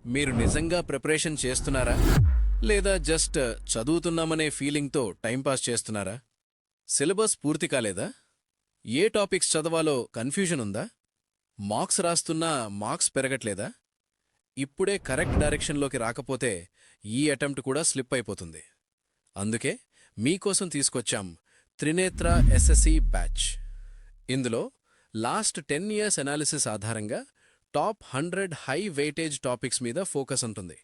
మీరు నిజంగా ప్రిపరేషన్ చేస్తున్నారా లేదా జస్ట్ చదువుతున్నామనే ఫీలింగ్తో టైంపాస్ చేస్తున్నారా? సిలబస్ పూర్తి కాలేదా? ఏ టాపిక్స్ చదవాలో కన్ఫ్యూజన్ ఉందా? మార్క్స్ రాస్తున్నా మార్క్స్ పెరగట్లేదా? ఇప్పుడే కరెక్ట్ డైరెక్షన్లోకి రాకపోతే ఈ అటెంప్ట్ కూడా స్లిప్ అయిపోతుంది. అందుకే మీకోసం తీసుకొచ్చాం త్రినేత్ర ఎస్ఎస్సి బ్యాచ్. ఇందులో లాస్ట్ 10 ఇయర్స్ అనాలిసిస్ ఆధారంగా టాప్ 100 హై వెయిటేజ్ టాపిక్స్ మీద ఫోకస్ ఉంటుంది.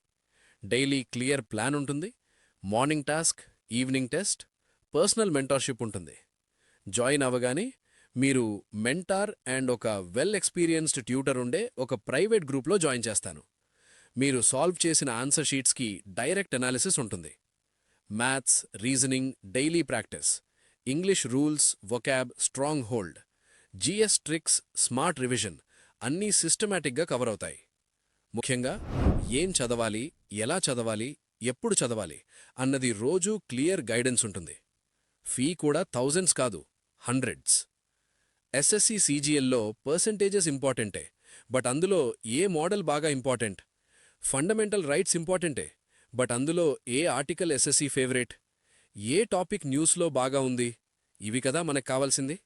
డైలీ క్లియర్ ప్లాన్ ఉంటుంది. Morning task, evening test, personal mentorship ఉంటుంది. జాయిన్ అవ్వగానే మీరు మెంటార్ అండ్ ఒక వెల్ ఎక్స్పీరియన్స్డ్ ట్యూటర్ ఉండే ఒక ప్రైవేట్ గ్రూప్లో జాయిన్ చేస్తాను. మీరు సాల్వ్ చేసిన ఆన్సర్ షీట్స్కి డైరెక్ట్ అనాలిసిస్ ఉంటుంది. Maths, reasoning, daily practice, English rules, vocab, strong hold, GS tricks, smart revision అన్నీ సిస్టమాటిక్గా కవర్ అవుతాయి. ముఖ్యంగా ఏం చదవాలి, ఎలా చదవాలి, ఎప్పుడు చదవాలి అన్నది రోజూ క్లియర్ గైడెన్స్ ఉంటుంది. ఫీ కూడా థౌజండ్స్ కాదు, హండ్రెడ్స్. ఎస్ఎస్సి సీజీఎల్లో పర్సెంటేజెస్ ఇంపార్టెంటే, బట్ అందులో ఏ మోడల్ బాగా ఇంపార్టెంట్? ఫండమెంటల్ రైట్స్ ఇంపార్టెంటే, బట్ అందులో ఏ ఆర్టికల్ ఎస్ఎస్సి ఫేవరెట్? ఏ టాపిక్ న్యూస్లో బాగా ఉంది? ఇవి కదా మనకు కావాల్సింది.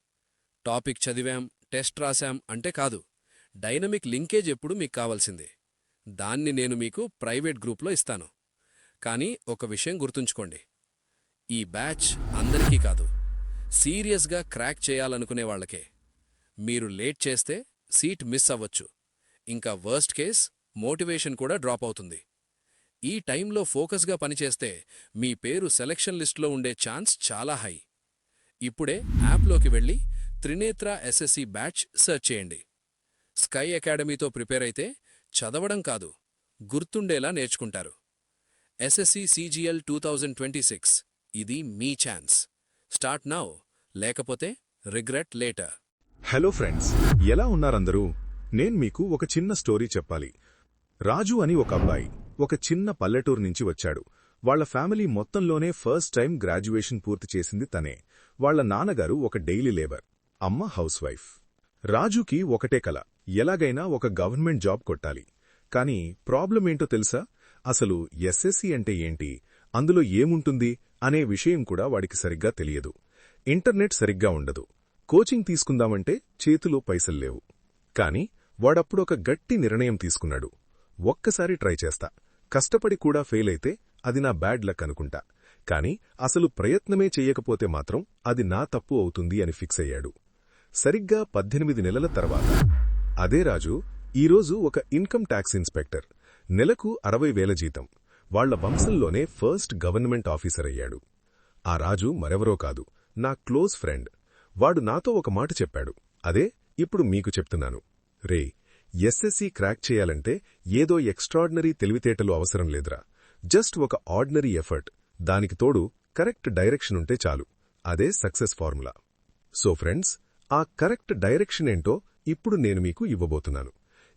టాపిక్ చదివాం, టెస్ట్ రాశాం అంటే కాదు, డైనమిక్ లింకేజ్ ఎప్పుడు మీకు కావాల్సింది. దాన్ని నేను మీకు ప్రైవేట్ గ్రూప్లో ఇస్తాను. కానీ ఒక విషయం గుర్తుంచుకోండి, ఈ బ్యాచ్ అందరికీ కాదు, సీరియస్గా క్రాక్ చేయాలనుకునే వాళ్ళకే. మీరు లేట్ చేస్తే సీట్ మిస్ అవ్వచ్చు, ఇంకా వర్స్ట్ కేస్ మోటివేషన్ కూడా డ్రాప్ అవుతుంది. ఈ టైంలో ఫోకస్గా పనిచేస్తే మీ పేరు సెలక్షన్ లిస్టులో ఉండే ఛాన్స్ చాలా హై. ఇప్పుడే యాప్లోకి వెళ్ళి త్రినేత్ర ఎస్ఎస్సి బ్యాచ్ సెర్చ్ చేయండి. స్కై అకాడమీతో ప్రిపేర్ అయితే చదవడం కాదు, గుర్తుండేలా నేర్చుకుంటారు. ఎస్ఎస్సి సీజీఎల్ 2026 ఇది మీ ఛాన్స్. స్టార్ట్ నౌ, లేకపోతే రిగ్రెట్ లేటర్. హలో ఫ్రెండ్స్, ఎలా ఉన్నారందరూ? నేను మీకు ఒక చిన్న స్టోరీ చెప్పాలి. రాజు అని ఒక అబ్బాయి ఒక చిన్న పల్లెటూరు నుంచి వచ్చాడు. వాళ్ల ఫ్యామిలీ మొత్తంలోనే ఫస్ట్ టైం గ్రాడ్యుయేషన్ పూర్తి చేసింది తనే. వాళ్ల నాన్నగారు ఒక డైలీ లేబర్, అమ్మ హౌస్ వైఫ్. రాజుకి ఒకటే కల, ఎలాగైనా ఒక గవర్నమెంట్ జాబ్ కొట్టాలి. కానీ ప్రాబ్లం ఏంటో తెలుసా? అసలు ఎస్ఎస్సి అంటే ఏంటి, అందులో ఏముంటుంది అనే విషయం కూడా వాడికి సరిగ్గా తెలియదు. ఇంటర్నెట్ సరిగ్గా ఉండదు. కోచింగ్ తీసుకుందామంటే చేతిలో పైసల్లేవు. కాని వాడప్పుడొక గట్టి నిర్ణయం తీసుకున్నాడు. ఒక్కసారి ట్రై చేస్తా, కష్టపడి కూడా ఫెయిల్ అయితే అది నా బ్యాడ్ లక్ అనుకుంటా, కాని అసలు ప్రయత్నమే చెయ్యకపోతే మాత్రం అది నా తప్పు అవుతుంది అని ఫిక్స్ అయ్యాడు. సరిగ్గా 18 నెలల తర్వాత అదే రాజు ఈరోజు ఒక ఇన్కమ్ ట్యాక్స్ ఇన్స్పెక్టర్, నెలకు 60,000 జీతం, వాళ్ల వంశంలోనే ఫస్ట్ గవర్నమెంట్ ఆఫీసర్ అయ్యాడు. ఆ రాజు మరెవరో కాదు, నా క్లోజ్ ఫ్రెండ్. వాడు నాతో ఒక మాట చెప్పాడు, అదే ఇప్పుడు మీకు చెప్తున్నాను. రే, ఎస్ఎస్సి క్రాక్ చేయాలంటే ఏదో ఎక్స్ట్రార్డినరీ తెలివితేటలు అవసరం లేదురా, జస్ట్ ఒక ఆర్డినరీ ఎఫర్ట్, దానికి తోడు కరెక్ట్ డైరెక్షన్ ఉంటే చాలు. అదే సక్సెస్ ఫార్ములా. సో ఫ్రెండ్స్, ఆ కరెక్ట్ డైరెక్షన్ ఏంటో ఇప్పుడు నేను మీకు ఇవ్వబోతున్నాను.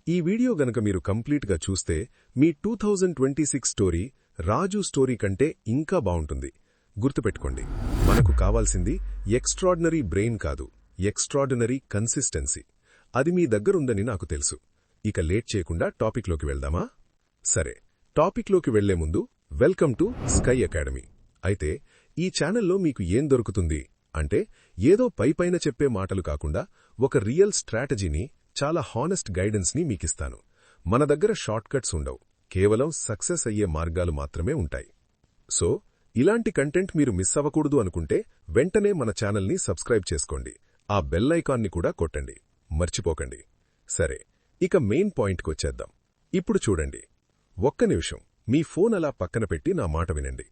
ఈ వీడియో గనక మీరు కంప్లీట్గా చూస్తే మీ 2026 స్టోరీ రాజు స్టోరీ కంటే ఇంకా బావుంటుంది. గుర్తుపెట్టుకోండి, మనకు కావాల్సింది ఎక్స్ట్రార్డినరీ బ్రెయిన్ కాదు, ఎక్స్ట్రార్డినరీ కన్సిస్టెన్సీ. అది మీ దగ్గరుందని నాకు తెలుసు. ఇక లేట్ చేయకుండా టాపిక్లోకి వెళ్దామా? సరే, టాపిక్లోకి వెళ్లే ముందు వెల్కమ్ టు స్కై అకాడమీ. అయితే ఈ ఛానల్లో మీకు ఏం దొరుకుతుంది అంటే, ఏదో పైపైన చెప్పే మాటలు కాకుండా ఒక రియల్ స్ట్రాటజీని, చాలా హానెస్ట్ గైడెన్స్ని మీకిస్తాను. మన దగ్గర షార్ట్ కట్స్ ఉండవు, కేవలం సక్సెస్ అయ్యే మార్గాలు మాత్రమే ఉంటాయి. సో ఇలాంటి కంటెంట్ మీరు మిస్ అవ్వకూడదు అనుకుంటే వెంటనే మన ఛానల్ని సబ్స్క్రైబ్ చేసుకోండి. ఆ బెల్ ఐకాన్ని కూడా కొట్టండి, మర్చిపోకండి. సరే, ఇక మెయిన్ పాయింట్కొచ్చేద్దాం. ఇప్పుడు చూడండి, ఒక్క నిమిషం మీ ఫోన్ అలా పక్కన పెట్టి నా మాట వినండి.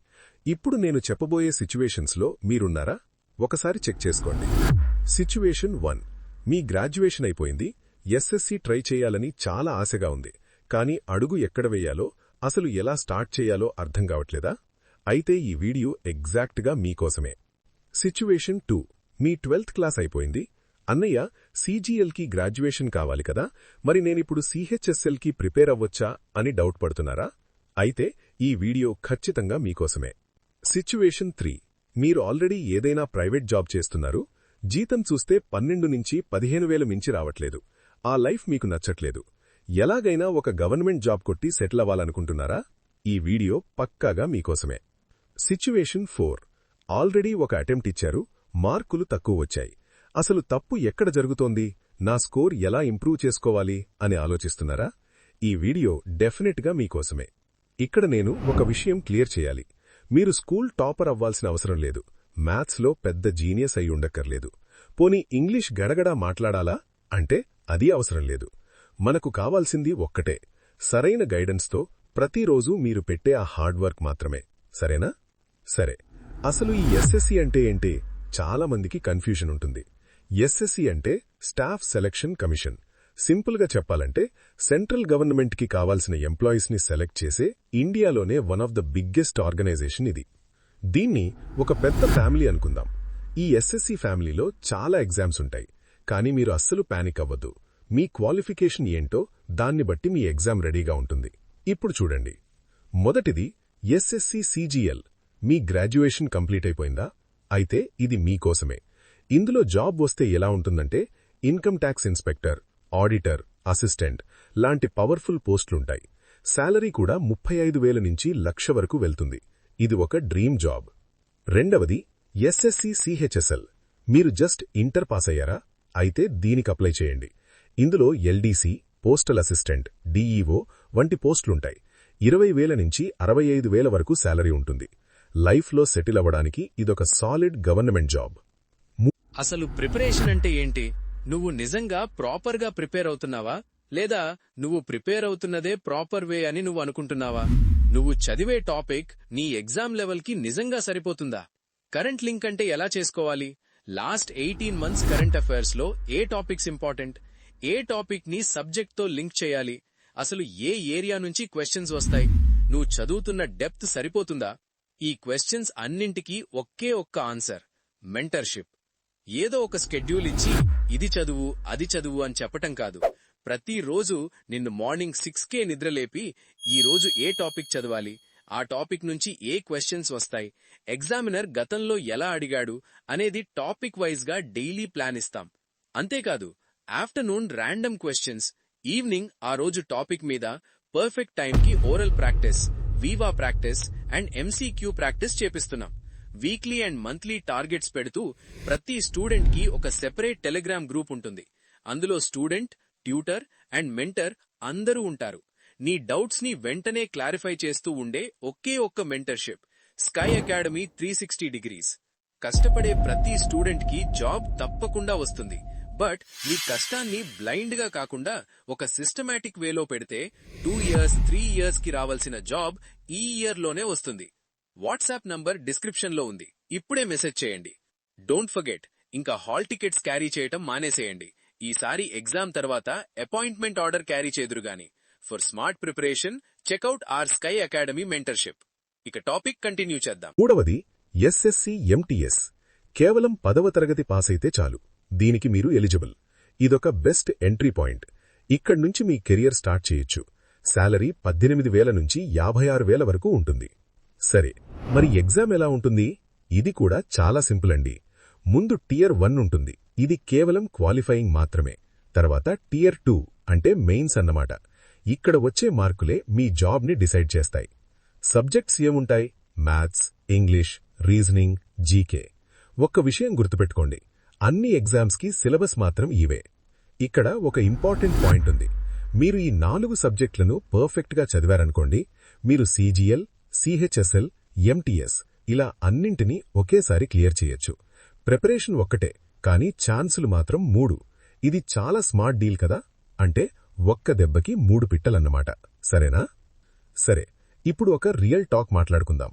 ఇప్పుడు నేను చెప్పబోయే సిచ్యువేషన్స్లో మీరున్నారా? ఒకసారి చెక్ చేసుకోండి. సిచ్యువేషన్ 1, మీ గ్రాడ్యుయేషన్ అయిపోయింది, ఎస్ఎస్సి ట్రై చేయాలని చాలా ఆశగా ఉంది. కానీ అడుగు ఎక్కడ వేయాలో, అసలు ఎలా స్టార్ట్ చేయాలో అర్థం కావట్లేదా? అయితే ఈ వీడియో ఎగ్జాక్ట్గా మీకోసమే. సిచ్యువేషన్ 2, మీ 12th క్లాస్ అయిపోయింది. అన్నయ్య, సీజీఎల్కి గ్రాడ్యుయేషన్ కావాలి కదా, మరి నేనిప్పుడు సిహెచ్ఎస్ఎల్కి ప్రిపేర్ అవ్వొచ్చా అని డౌట్ పడుతున్నారా? అయితే ఈ వీడియో ఖచ్చితంగా మీకోసమే. సిచ్యువేషన్ 3, మీరు ఆల్రెడీ ఏదైనా ప్రైవేట్ జాబ్ చేస్తున్నారు. జీతం చూస్తే 12 నుంచి 15,000 మించి రావట్లేదు. ఆ లైఫ్ మీకు నచ్చట్లేదు. ఎలాగైనా ఒక గవర్నమెంట్ జాబ్ కొట్టి సెటిల్ అవ్వాలనుకుంటున్నారా? ఈ వీడియో పక్కాగా మీకోసమే. సిచ్యువేషన్ 4. ఆల్రెడీ ఒక అటెంప్ట్ ఇచ్చారు, మార్కులు తక్కువ వచ్చాయి. అసలు తప్పు ఎక్కడ జరుగుతోంది, నా స్కోర్ ఎలా ఇంప్రూవ్ చేసుకోవాలి అని ఆలోచిస్తున్నారా? ఈ వీడియో డెఫినెట్గా మీకోసమే. ఇక్కడ నేను ఒక విషయం క్లియర్ చేయాలి. మీరు స్కూల్ టాపర్ అవ్వాల్సిన అవసరం లేదు. మ్యాథ్స్లో పెద్ద జీనియస్ అయి ఉండక్కర్లేదు. పోనీ ఇంగ్లీష్ గడగడా మాట్లాడాలా అంటే అది అవసరం లేదు. మనకు కావాల్సింది ఒక్కటే, సరైన గైడెన్స్తో ప్రతిరోజూ మీరు పెట్టే ఆ హార్డ్ వర్క్ మాత్రమే. సరేనా? సరే, అసలు ఈ ఎస్ఎస్సి అంటే ఏంటి? చాలామందికి కన్ఫ్యూజన్ ఉంటుంది. ఎస్ఎస్సి అంటే స్టాఫ్ సెలక్షన్ కమిషన్. సింపుల్గా చెప్పాలంటే సెంట్రల్ గవర్నమెంట్కి కావాల్సిన ఎంప్లాయీస్ని సెలెక్ట్ చేసే ఇండియాలోనే one of the biggest organisation ఇది. దీన్ని ఒక పెద్ద ఫ్యామిలీ అనుకుందాం. ఈ ఎస్ఎస్సి ఫ్యామిలీలో చాలా ఎగ్జామ్స్ ఉంటాయి. కానీ మీరు అస్సలు పానిక్ అవ్వద్దు. మీ క్వాలిఫికేషన్ ఏంటో దాన్ని బట్టి మీ ఎగ్జామ్ రెడీగా ఉంటుంది. ఇప్పుడు చూడండి, మొదటిది ఎస్ఎస్సి సిజిఎల్. మీ గ్రాడ్యుయేషన్ కంప్లీట్ అయిపోయిందా? అయితే ఇది మీకోసమే. ఇందులో జాబ్ వస్తే ఎలా ఉంటుందంటే income tax inspector, auditor, assistant లాంటి పవర్ఫుల్ పోస్టులుంటాయి. శాలరీ కూడా 35,000 నుంచి 1,00,000 వరకు వెళ్తుంది. ఇది ఒక డ్రీమ్ జాబ్. రెండవది ఎస్ఎస్సి సిహెచ్ఎస్ఎల్. మీరు జస్ట్ ఇంటర్ పాస్ అయ్యారా? అయితే దీనికి అప్లై చేయండి. ఇందులో ఎల్డీసీ, పోస్టల్ అసిస్టెంట్, డీఈఓ వంటి పోస్టులుంటాయి. 20,000 నుంచి 65,000 వరకు శాలరీ ఉంటుంది. లైఫ్లో సెటిల్ అవ్వడానికి ఇదొక సాలిడ్ గవర్నమెంట్ జాబ్. అసలు ప్రిపరేషన్ అంటే ఏంటి? నువ్వు నిజంగా ప్రాపర్గా ప్రిపేర్ అవుతున్నావా, లేదా నువ్వు ప్రిపేర్ అవుతున్నదే ప్రాపర్ వే అని నువ్వు అనుకుంటున్నావా? నువ్వు చదివే టాపిక్ నీ ఎగ్జామ్ లెవెల్కి నిజంగా సరిపోతుందా? కరెంట్ లింక్ అంటే ఎలా చేసుకోవాలి? లాస్ట్ 18 months కరెంట్ అఫైర్స్లో ఏ టాపిక్స్ ఇంపార్టెంట్, ఏ టాపిక్ ని సబ్జెక్ట్తో లింక్ చేయాలి, అసలు ఏ ఏరియా నుంచి క్వశ్చన్స్ వస్తాయి, నువ్వు చదువుతున్న డెప్త్ సరిపోతుందా? ఈ క్వశ్చన్స్ అన్నింటికీ ఒకే ఒక్క ఆన్సర్: మెంటర్షిప్. ఏదో ఒక స్కెడ్యూల్ ఇచ్చి ఇది చదువు అది చదువు అని చెప్పటం కాదు. ప్రతిరోజు నిన్ను మార్నింగ్ 6కే నిద్రలేపి ఈ రోజు ఏ టాపిక్ చదవాలి, ఆ టాపిక్ నుంచి ఏ క్వశ్చన్స్ వస్తాయి, ఎగ్జామినర్ గతంలో ఎలా అడిగాడు అనేది టాపిక్ వైజ్గా డైలీ ప్లాన్ ఇస్తాం. అంతేకాదు, ఆఫ్టర్నూన్ ర్యాండమ్ క్వశ్చన్స్, ఈవినింగ్ ఆ రోజు టాపిక్ మీద పర్ఫెక్ట్ టైంకి oral practice, viva practice and MCQ practice చేపిస్తున్నాం. వీక్లీ అండ్ మంత్లీ టార్గెట్స్ పెడుతూ ప్రతి స్టూడెంట్ కి ఒక సెపరేట్ టెలిగ్రామ్ గ్రూప్ ఉంటుంది. అందులో స్టూడెంట్, ట్యూటర్ అండ్ మెంటర్ అందరూ ఉంటారు. నీ డౌట్స్ ని వెంటనే క్లారిఫై చేస్తూ ఉండే ఒకే ఒక్క మెంటర్షిప్, స్కై అకాడమీ 360 degrees. కష్టపడే ప్రతి స్టూడెంట్ కి జాబ్ తప్పకుండా వస్తుంది. బట్ నీ కష్టాన్ని బ్లైండ్ గా కాకుండా ఒక సిస్టమాటిక్ వేలో పెడితే 2 years 3 years కి రావాల్సిన జాబ్ ఈ ఇయర్ లోనే వస్తుంది. వాట్సాప్ నంబర్ డిస్క్రిప్షన్ లో ఉంది. ఇప్పుడే మెసేజ్ చేయండి. డోంట్ ఫర్గెట్, ఇంకా హాల్ టికెట్స్ క్యారీ చేయటం మానేసేయండి. ఈసారి ఎగ్జామ్ తర్వాత అపాయింట్మెంట్ ఆర్డర్ క్యారీ చేదురుగాని. For smart preparation check out R Sky Academy mentorship. ఇక టాపిక్ కంటిన్యూ చేద్దాం. మూడవది ఎస్ఎస్సి ఎంటీఎస్. కేవలం 10వ తరగతి పాస్ అయితే చాలు, దీనికి మీరు ఎలిజిబుల్. ఇదొక బెస్ట్ ఎంట్రీ పాయింట్. ఇక్కడ్నుంచి మీ కెరియర్ స్టార్ట్ చేయొచ్చు. శాలరీ 18,000 నుంచి 56,000 వరకు ఉంటుంది. సరే, మరి ఎగ్జామ్ ఎలా ఉంటుంది? ఇది కూడా చాలా సింపుల్ అండి. ముందు టియర్ 1 ఉంటుంది. ఇది కేవలం క్వాలిఫైయింగ్ మాత్రమే. తర్వాత టియర్ 2 అంటే మెయిన్స్ అన్నమాట. ఇక్కడ వచ్చే మార్కులే మీ జాబ్ని డిసైడ్ చేస్తాయి. సబ్జెక్ట్స్ ఏముంటాయి? Maths, English, reasoning, GK. ఒక్క విషయం గుర్తుపెట్టుకోండి, అన్ని ఎగ్జామ్స్కి సిలబస్ మాత్రం ఇవే. ఇక్కడ ఒక ఇంపార్టెంట్ పాయింట్ ఉంది. మీరు ఈ 4 సబ్జెక్టులను పర్ఫెక్ట్గా చదివారనుకోండి, మీరు సిజిఎల్, సిహెచ్ఎస్ఎల్, ఎంటీఎస్ ఇలా అన్నింటినీ ఒకేసారి క్లియర్ చేయొచ్చు. ప్రిపరేషన్ ఒక్కటే, కానీ ఛాన్సులు మాత్రం 3. ఇది చాలా స్మార్ట్ డీల్ కదా. అంటే ఒక్క దెబ్బకి 3 పిట్టలన్నమాట. సరేనా? సరే, ఇప్పుడు ఒక రియల్ టాక్ మాట్లాడుకుందాం.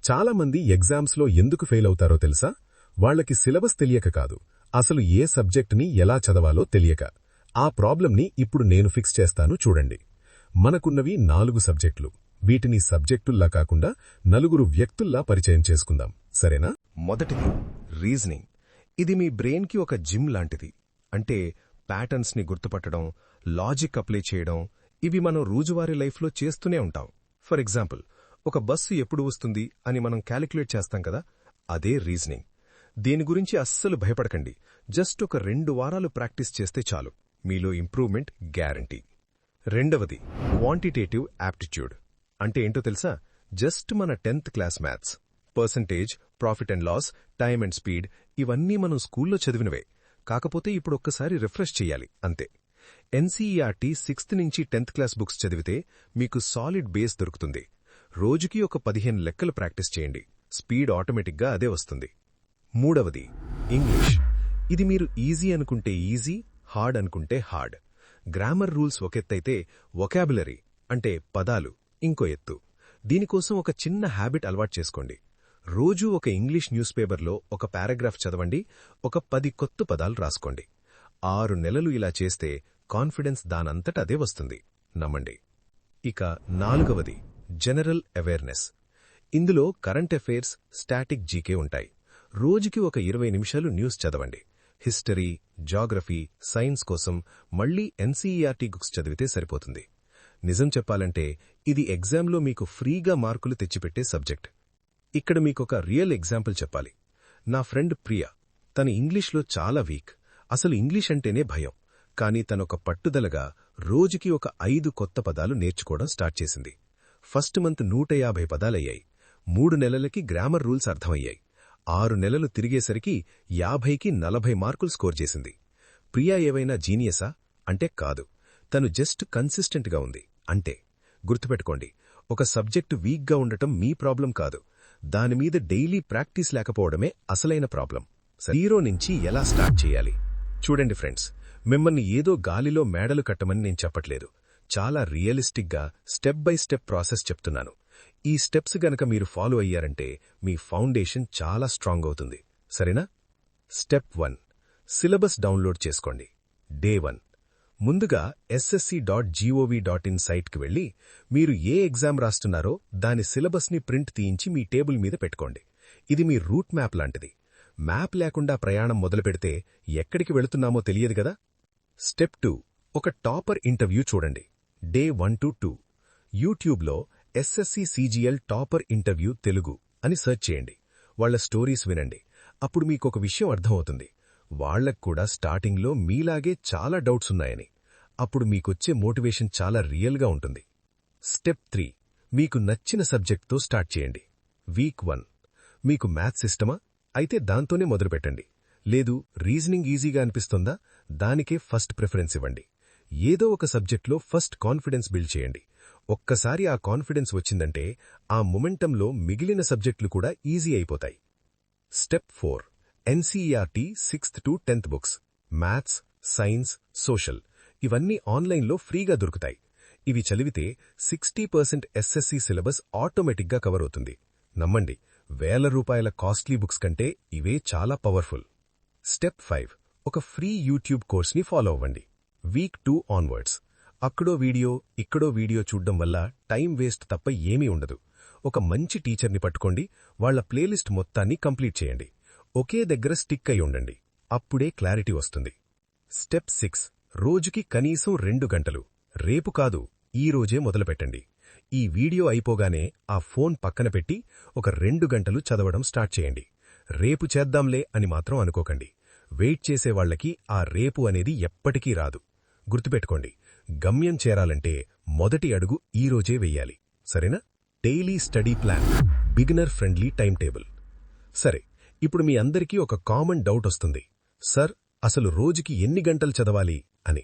చాలామంది ఎగ్జామ్స్లో ఎందుకు ఫెయిల్ అవుతారో తెలుసా? వాళ్లకి సిలబస్ తెలియక కాదు, అసలు ఏ సబ్జెక్టుని ఎలా చదవాలో తెలియక. ఆ ప్రాబ్లంని ఇప్పుడు నేను ఫిక్స్ చేస్తాను, చూడండి. మనకున్నవి 4 సబ్జెక్టులు. వీటిని సబ్జెక్టుల్లా కాకుండా 4 వ్యక్తుల్లా పరిచయం చేసుకుందాం, సరేనా? మొదటిది రీజనింగ్. ఇది మీ బ్రెయిన్కి ఒక జిమ్ లాంటిది. అంటే ప్యాటర్న్స్ని గుర్తుపట్టడం, లాజిక్ అప్లై చేయడం, ఇవి మనం రోజువారీ లైఫ్లో చేస్తూనే ఉంటాం. ఫర్ ఎగ్జాంపుల్, ఒక బస్సు ఎప్పుడు వస్తుంది అని మనం క్యాలిక్యులేట్ చేస్తాం కదా, అదే రీజనింగ్. దీని గురించి అస్సలు భయపడకండి. జస్ట్ ఒక 2 వారాలు ప్రాక్టీస్ చేస్తే చాలు, మీలో ఇంప్రూవ్మెంట్ గ్యారంటీ. రెండవది క్వాంటిటేటివ్ యాప్టిట్యూడ్. అంటే ఏంటో తెలుసా? జస్ట్ మన 10th class maths, percentage, profit and loss, time and speed ఇవన్నీ మనం స్కూల్లో చదివినవే. కాకపోతే ఇప్పుడు ఒక్కసారి రిఫ్రెష్ చెయ్యాలి అంతే. ఎన్సీఈఆర్టీ 6th నుంచి 10th క్లాస్ బుక్స్ చదివితే మీకు సాలిడ్ బేస్ దొరుకుతుంది. రోజుకి ఒక 15 లెక్కలు ప్రాక్టీస్ చేయండి. స్పీడ్ ఆటోమేటిక్గా అదే వస్తుంది. మూడవది ఇంగ్లీష్. ఇది మీరు ఈజీ అనుకుంటే ఈజీ, హార్డ్ అనుకుంటే హార్డ్. గ్రామర్ రూల్స్ ఒకెత్తైతే వొకాబులరీ అంటే పదాలు ఇంకో ఎత్తు. దీనికోసం ఒక చిన్న హ్యాబిట్ అలవాటు చేసుకోండి. రోజూ ఒక ఇంగ్లీష్ న్యూస్ పేపర్లో ఒక పారాగ్రాఫ్ చదవండి, ఒక 10 కొత్త పదాలు రాసుకోండి. 6 నెలలు ఇలా చేస్తే కాన్ఫిడెన్స్ దానంతట అదే వస్తుంది, నమ్మండి. ఇక నాలుగవది జనరల్ అవేర్నెస్. ఇందులో కరెంట్ అఫైర్స్, స్టాటిక్ జీకే ఉంటాయి. రోజుకి ఒక 20 నిమిషాలు న్యూస్ చదవండి. హిస్టరీ, జాగ్రఫీ, సైన్స్ కోసం మళ్లీ ఎన్సీఈఆర్టీ బుక్స్ చదివితే సరిపోతుంది. నిజం చెప్పాలంటే ఇది ఎగ్జామ్లో మీకు ఫ్రీగా మార్కులు తెచ్చిపెట్టే సబ్జెక్ట్. ఇక్కడ మీకొక రియల్ ఎగ్జాంపుల్ చెప్పాలి. నా ఫ్రెండ్ ప్రియా, తన ఇంగ్లీష్లో చాలా వీక్. అసలు ఇంగ్లీష్ అంటేనే భయం. కానీ తనొక పట్టుదలగా రోజుకి ఒక 5 కొత్త పదాలు నేర్చుకోవడం స్టార్ట్ చేసింది. First month 150 పదాలయ్యాయి. 3 నెలలకి గ్రామర్ రూల్స్ అర్థమయ్యాయి. 6 నెలలు తిరిగేసరికి 50కి 40 మార్కులు స్కోర్ చేసింది. ప్రియా ఏవైనా జీనియసా అంటే కాదు. తను జస్ట్ కన్సిస్టెంట్గా ఉంది అంతే. గుర్తుపెట్టుకోండి, ఒక సబ్జెక్టు వీక్గా ఉండటం మీ ప్రాబ్లం కాదు. దానిమీద డైలీ ప్రాక్టీస్ లేకపోవడమే అసలైన ప్రాబ్లం. 0 నుంచి ఎలా స్టార్ట్ చేయాలి? చూడండి ఫ్రెండ్స్, మిమ్మల్ని ఏదో గాలిలో మేడలు కట్టమని నేను చెప్పట్లేదు. చాలా రియలిస్టిక్గా స్టెప్ బై స్టెప్ ప్రాసెస్ చెప్తున్నాను. ఈ స్టెప్స్ గనక మీరు ఫాలో అయ్యారంటే మీ ఫౌండేషన్ చాలా స్ట్రాంగ్ అవుతుంది. సరేనా? స్టెప్ 1, సిలబస్ డౌన్లోడ్ చేసుకోండి. డే 1, ముందుగా ssc.gov.in సైట్కి వెళ్ళి మీరు ఏ ఎగ్జామ్ రాస్తున్నారో దాని సిలబస్ని ప్రింట్ తీయించి మీ టేబుల్ మీద పెట్టుకోండి. ఇది మీ రూట్ మ్యాప్ లాంటిది. మ్యాప్ లేకుండా ప్రయాణం మొదలుపెడితే ఎక్కడికి వెళుతున్నామో తెలియదు కదా. స్టెప్ 2, ఒక టాపర్ ఇంటర్వ్యూ చూడండి. డే 1 to 2, యూట్యూబ్లో SSC CGL topper interview Telugu అని సెర్చ్ చేయండి. వాళ్ల స్టోరీస్ వినండి. అప్పుడు మీకొక విషయం అర్థమవుతుంది. వాళ్లకు కూడా స్టార్టింగ్లో మీలాగే చాలా డౌట్స్ ఉన్నాయని. అప్పుడు మీకొచ్చే మోటివేషన్ చాలా రియల్గా ఉంటుంది. స్టెప్ 3, మీకు నచ్చిన సబ్జెక్ట్తో స్టార్ట్ చేయండి. వీక్ 1, మీకు మ్యాథ్స్ ఇష్టమా? అయితే దాంతోనే మొదలుపెట్టండి. లేదు, రీజనింగ్ ఈజీగా అనిపిస్తుందా? దానికే ఫస్ట్ ప్రిఫరెన్స్ ఇవ్వండి. ఏదో ఒక సబ్జెక్ట్లో ఫస్ట్ కాన్ఫిడెన్స్ బిల్డ్ చేయండి. ఒక్కసారి ఆ కాన్ఫిడెన్స్ వచ్చిందంటే ఆ మొమెంటంలో మిగిలిన సబ్జెక్టులు కూడా ఈజీ అయిపోతాయి. Step 4, NCERT 6th to 10th books, maths, science, social ఇవన్నీ ఆన్లైన్లో ఫ్రీగా దొరుకుతాయి. ఇవి చదివితే 60% ఎస్ఎస్సి సిలబస్ ఆటోమేటిక్గా కవర్ అవుతుంది. నమ్మండి, ₹1000 కాస్ట్లీ బుక్స్ కంటే ఇవే చాలా పవర్ఫుల్. స్టెప్ 5, ఒక ఫ్రీ యూట్యూబ్ కోర్స్ని ఫాలో అవ్వండి. Week 2 onwards. అక్కడో వీడియో, ఇక్కడో వీడియో చూడ్డం వల్ల టైం వేస్ట్ తప్ప ఏమీ ఉండదు. ఒక మంచి టీచర్ని పట్టుకోండి, వాళ్ల ప్లేలిస్ట్ మొత్తాన్ని కంప్లీట్ చేయండి. ఒకే దగ్గర స్టిక్ అయి ఉండండి. అప్పుడే క్లారిటీ వస్తుంది. స్టెప్ 6, రోజుకి కనీసం 2 గంటలు, రేపు కాదు ఈ రోజే మొదలుపెట్టండి. ఈ వీడియో అయిపోగానే ఆ ఫోన్ పక్కన పెట్టి ఒక 2 గంటలు చదవడం స్టార్ట్ చేయండి. రేపు చేద్దాంలే అని మాత్రం అనుకోకండి. వెయిట్ చేసేవాళ్లకి ఆ రేపు అనేది ఎప్పటికీ రాదు. గుర్తుపెట్టుకోండి, గమ్యం చేరాలంటే మొదటి అడుగు ఈ రోజే వెయ్యాలి. సరేనా? Daily study plan, beginner friendly time table. సరే, ఇప్పుడు మీ అందరికీ ఒక కామన్ డౌట్ వస్తుంది. సర్, అసలు రోజుకి ఎన్ని గంటలు చదవాలి అని.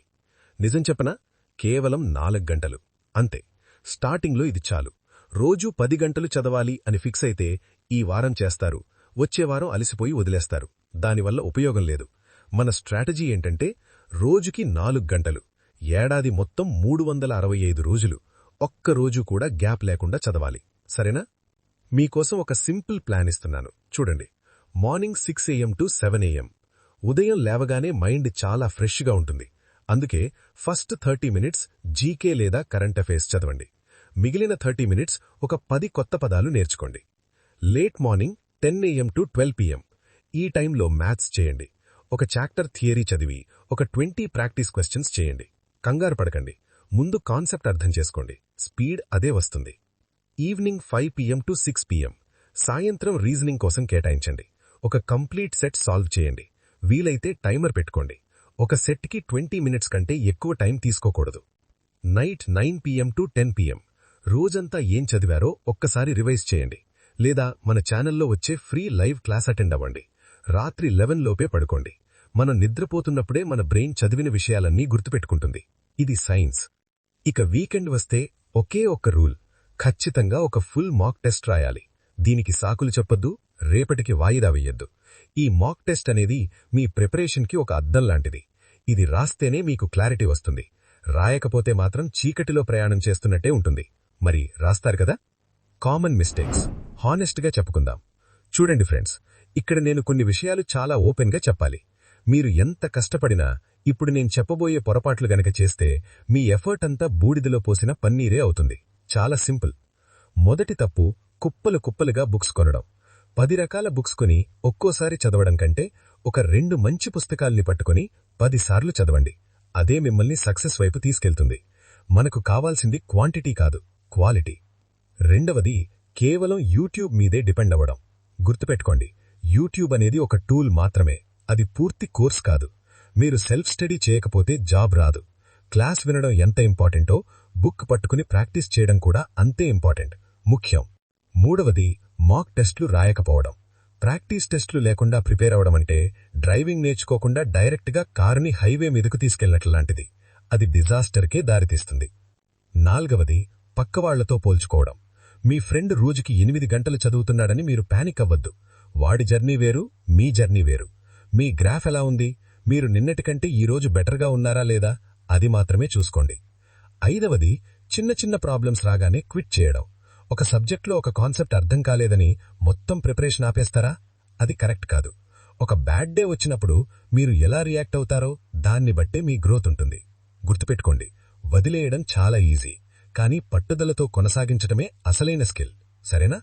నిజం చెప్పనా? కేవలం 4 గంటలు అంతే. స్టార్టింగ్లో ఇది చాలు. రోజూ 10 గంటలు చదవాలి అని ఫిక్స్ అయితే ఈ వారం చేస్తారు, వచ్చే వారం అలసిపోయి వదిలేస్తారు. దానివల్ల ఉపయోగం లేదు. మన స్ట్రాటజీ ఏంటంటే రోజుకి 4 గంటలు, ఏడాది మొత్తం 365 రోజులు, ఒక్కరోజు కూడా గ్యాప్ లేకుండా చదవాలి. సరేనా? మీకోసం ఒక సింపుల్ ప్లాన్ ఇస్తున్నాను, చూడండి. Morning 6 AM to 7 AM. ఉదయం లేవగానే మైండ్ చాలా ఫ్రెష్గా ఉంటుంది. అందుకే ఫస్ట్ 30 మినిట్స్ జీకే లేదా కరెంట్ అఫైర్స్ చదవండి. మిగిలిన 30 మినిట్స్ ఒక 10 కొత్త పదాలు నేర్చుకోండి. Late morning 10 AM to 12 PM. ఈ టైంలో మ్యాథ్స్ చేయండి. ఒక చాప్టర్ థియరీ చదివి ఒక 20 ప్రాక్టీస్ క్వశ్చన్స్ చేయండి. కంగారు పడకండి, ముందు కాన్సెప్ట్ అర్థం చేసుకోండి. స్పీడ్ అదే వస్తుంది. Evening 5 PM to 6 PM. సాయంత్రం రీజనింగ్ కోసం కేటాయించండి. ఒక కంప్లీట్ సెట్ సాల్వ్ చేయండి. వీలైతే టైమర్ పెట్టుకోండి. ఒక సెట్కి 20 మినిట్స్ కంటే ఎక్కువ టైం తీసుకోకూడదు. నైట్ 9 PM టు 10 PM రోజంతా ఏం చదివారో ఒక్కసారి రివైజ్ చేయండి. లేదా మన ఛానల్లో వచ్చే ఫ్రీ లైవ్ క్లాస్ అటెండ్ అవ్వండి. రాత్రి 11 లోపే పడుకోండి. మనం నిద్రపోతున్నప్పుడే మన బ్రెయిన్ చదివిన విషయాలన్నీ గుర్తుపెట్టుకుంటుంది. ఇది సైన్స్. ఇక వీకెండ్ వస్తే ఒకే ఒక్క రూల్, ఖచ్చితంగా ఒక ఫుల్ మాక్ టెస్ట్ రాయాలి. దీనికి సాకులు చెప్పొద్దు, రేపటికి వాయిదా వెయ్యొద్దు. ఈ మాక్ టెస్ట్ అనేది మీ ప్రిపరేషన్కి ఒక అద్దం లాంటిది. ఇది రాస్తేనే మీకు క్లారిటీ వస్తుంది. రాయకపోతే మాత్రం చీకటిలో ప్రయాణం చేస్తున్నట్టే ఉంటుంది. మరి రాస్తారు కదా? కామన్ మిస్టేక్స్ హానెస్ట్గా చెప్పుకుందాం. చూడండి ఫ్రెండ్స్, ఇక్కడ నేను కొన్ని విషయాలు చాలా ఓపెన్గా చెప్పాలి. మీరు ఎంత కష్టపడినా ఇప్పుడు నేను చెప్పబోయే పొరపాట్లు గనక చేస్తే మీ ఎఫర్ట్ అంతా బూడిదలో పోసిన పన్నీరే అవుతుంది. చాలా సింపుల్. మొదటి తప్పు, కుప్పలు కుప్పలుగా బుక్స్ కొనడం. 10 రకాల బుక్స్ కొని ఒక్కోసారి చదవడం కంటే ఒక 2 మంచి పుస్తకాల్ని పట్టుకుని 10 సార్లు చదవండి. అదే మిమ్మల్ని సక్సెస్ వైపు తీసుకెళ్తుంది. మనకు కావాల్సింది క్వాంటిటీ కాదు, క్వాలిటీ. రెండవది, కేవలం యూట్యూబ్ మీదే డిపెండ్ అవ్వడం. గుర్తుపెట్టుకోండి, యూట్యూబ్ అనేది ఒక టూల్ మాత్రమే, అది పూర్తి కోర్స్ కాదు. మీరు సెల్ఫ్ స్టడీ చేయకపోతే జాబ్ రాదు. క్లాస్ వినడం ఎంత ఇంపార్టెంటో బుక్ పట్టుకుని ప్రాక్టీస్ చేయడం కూడా అంతే ఇంపార్టెంట్, ముఖ్యం. మూడవది, మాక్ టెస్ట్లు రాయకపోవడం. ప్రాక్టీస్ టెస్ట్లు లేకుండా ప్రిపేర్ అవడం అంటే డ్రైవింగ్ నేర్చుకోకుండా డైరెక్ట్గా కారుని హైవే మీదకు తీసుకెళ్లినట్లు లాంటిది. అది డిజాస్టర్కే దారితీస్తుంది. నాల్గవది, పక్కవాళ్లతో పోల్చుకోవడం. మీ ఫ్రెండ్ రోజుకి 8 గంటలు చదువుతున్నాడని మీరు పానిక్ అవ్వద్దు. వాడి జర్నీ వేరు, మీ జర్నీ వేరు. మీ గ్రాఫ్ ఎలా ఉంది? మీరు నిన్నటికంటే ఈరోజు బెటర్గా ఉన్నారా లేదా? అది మాత్రమే చూసుకోండి. ఐదవది, చిన్న చిన్న ప్రాబ్లమ్స్ రాగానే క్విట్ చేయడం. ఒక సబ్జెక్ట్లో ఒక కాన్సెప్ట్ అర్థం కాలేదని మొత్తం ప్రిపరేషన్ ఆపేస్తారా? అది కరెక్ట్ కాదు. ఒక బ్యాడ్ డే వచ్చినప్పుడు మీరు ఎలా రియాక్ట్ అవుతారో దాన్ని బట్టే మీ గ్రోత్ ఉంటుంది. గుర్తుపెట్టుకోండి, వదిలేయడం చాలా ఈజీ, కానీ పట్టుదలతో కొనసాగించడమే అసలైన స్కిల్. సరేనా?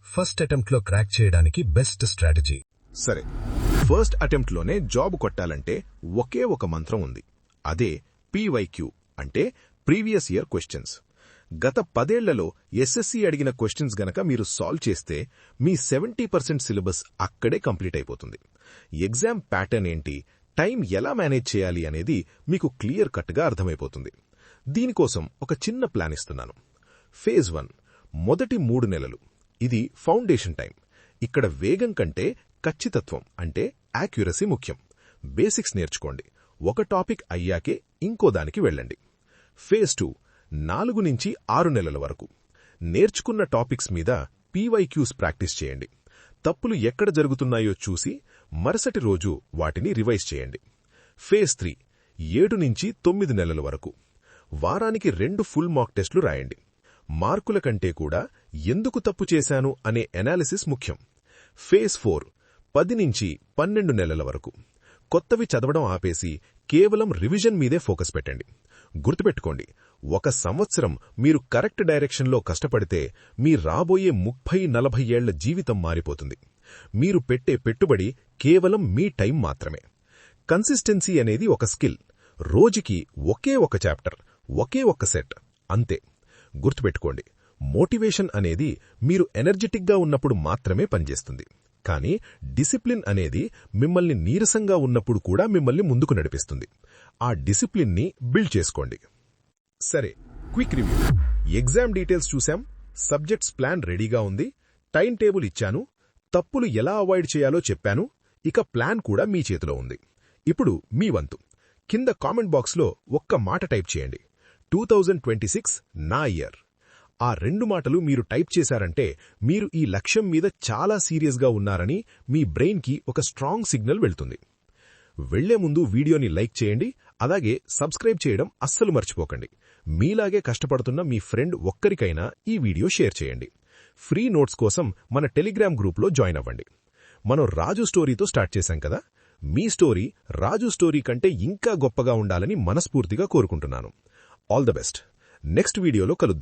ఫస్ట్ అటెంప్ట్లో క్రాక్ చేయడానికి బెస్ట్ స్ట్రాటజీ. సరే, ఫస్ట్ అటెంప్ట్లోనే జాబ్ కొట్టాలంటే ఒకే ఒక మంత్రం ఉంది. అదే PYQ అంటే ప్రీవియస్ ఇయర్ క్వశ్చన్స్. గత 10 ఏళ్లలో SSC అడిగిన క్వశ్చన్స్ గనక మీరు సాల్వ్ చేస్తే మీ 70% సిలబస్ అక్కడే కంప్లీట్ అయిపోతుంది. ఎగ్జామ్ ప్యాటర్న్ ఏంటి, టైం ఎలా మేనేజ్ చేయాలి అనేది మీకు క్లియర్ కట్గా అర్థమైపోతుంది. దీనికోసం ఒక చిన్న ప్లాన్ ఇస్తున్నాను. ఫేజ్ 1 మొదటి 3 నెలలు. ఇది ఫౌండేషన్ టైం. ఇక్కడ వేగం కంటే ఖచ్చితత్వం అంటే యాక్యురసీ ముఖ్యం. బేసిక్స్ నేర్చుకోండి. ఒక టాపిక్ అయ్యాకే ఇంకో దానికి వెళ్ళండి. ఫేజ్ 2 4 నుంచి 6 నెలల వరకు. నేర్చుకున్న టాపిక్స్ మీద PYQs ప్రాక్టీస్ చేయండి. తప్పులు ఎక్కడ జరుగుతున్నాయో చూసి మరుసటి రోజు వాటిని రివైజ్ చేయండి. ఫేజ్ 3 7 నుంచి 9 నెలల వరకు. వారానికి 2 ఫుల్ మాక్ టెస్టులు రాయండి. మార్కుల కంటే కూడా ఎందుకు తప్పు చేశాను అనే ఎనాలిసిస్ ముఖ్యం. ఫేజ్ 4 10 నుంచి 12 నెలల వరకు. కొత్తవి చదవడం ఆపేసి కేవలం రివిజన్ మీదే ఫోకస్ పెట్టండి. గుర్తుపెట్టుకోండి, 1 సంవత్సరం మీరు కరెక్ట్ డైరెక్షన్లో కష్టపడితే మీ రాబోయే 30-40 ఏళ్ల జీవితం మారిపోతుంది. మీరు పెట్టే పెట్టుబడి కేవలం మీ టైం మాత్రమే. కన్సిస్టెన్సీ అనేది ఒక స్కిల్. రోజుకి ఒకే ఒక చాప్టర్, ఒకే ఒక్క సెట్, అంతే. గుర్తుపెట్టుకోండి, మోటివేషన్ అనేది మీరు ఎనర్జెటిక్గా ఉన్నప్పుడు మాత్రమే పనిచేస్తుంది. కానీ డిసిప్లిన్ అనేది మిమ్మల్ని నీరసంగా ఉన్నప్పుడు కూడా మిమ్మల్ని ముందుకు నడిపిస్తుంది. ఆ డిసిప్లిన్ని బిల్డ్ చేసుకోండి. సరే, క్విక్ రివ్యూ. ఎగ్జామ్ డీటెయిల్స్ చూశాం, సబ్జెక్ట్స్ ప్లాన్ రెడీగా ఉంది, టైం టేబుల్ ఇచ్చాను, తప్పులు ఎలా అవాయిడ్ చేయాలో చెప్పాను, ఇక ప్లాన్ కూడా మీ చేతిలో ఉంది. ఇప్పుడు మీ వంతు. కింద కామెంట్ బాక్స్లో ఒక్క మాట టైప్ చేయండి. 2026 నా ఇయర్. ఆ 2 మాటలు మీరు టైప్ చేశారంటే మీరు ఈ లక్ష్యం మీద చాలా సీరియస్గా ఉన్నారని మీ బ్రెయిన్కి ఒక స్ట్రాంగ్ సిగ్నల్ వెళ్తుంది. వెళ్లే ముందు వీడియోని లైక్ చేయండి, అలాగే సబ్స్క్రైబ్ చేయడం అస్సలు మర్చిపోకండి. మీలాగే కష్టపడుతున్న మీ ఫ్రెండ్ ఒక్కరికైనా ఈ వీడియో షేర్ చేయండి. ఫ్రీ నోట్స్ కోసం మన టెలిగ్రామ్ గ్రూప్లో జాయిన్ అవ్వండి. మనం రాజు స్టోరీతో స్టార్ట్ చేశాం కదా, మీ స్టోరీ రాజు స్టోరీ కంటే ఇంకా గొప్పగా ఉండాలని మనస్ఫూర్తిగా కోరుకుంటున్నాను. All the best. నెక్స్ట్ వీడియోలో కలుద్దాం.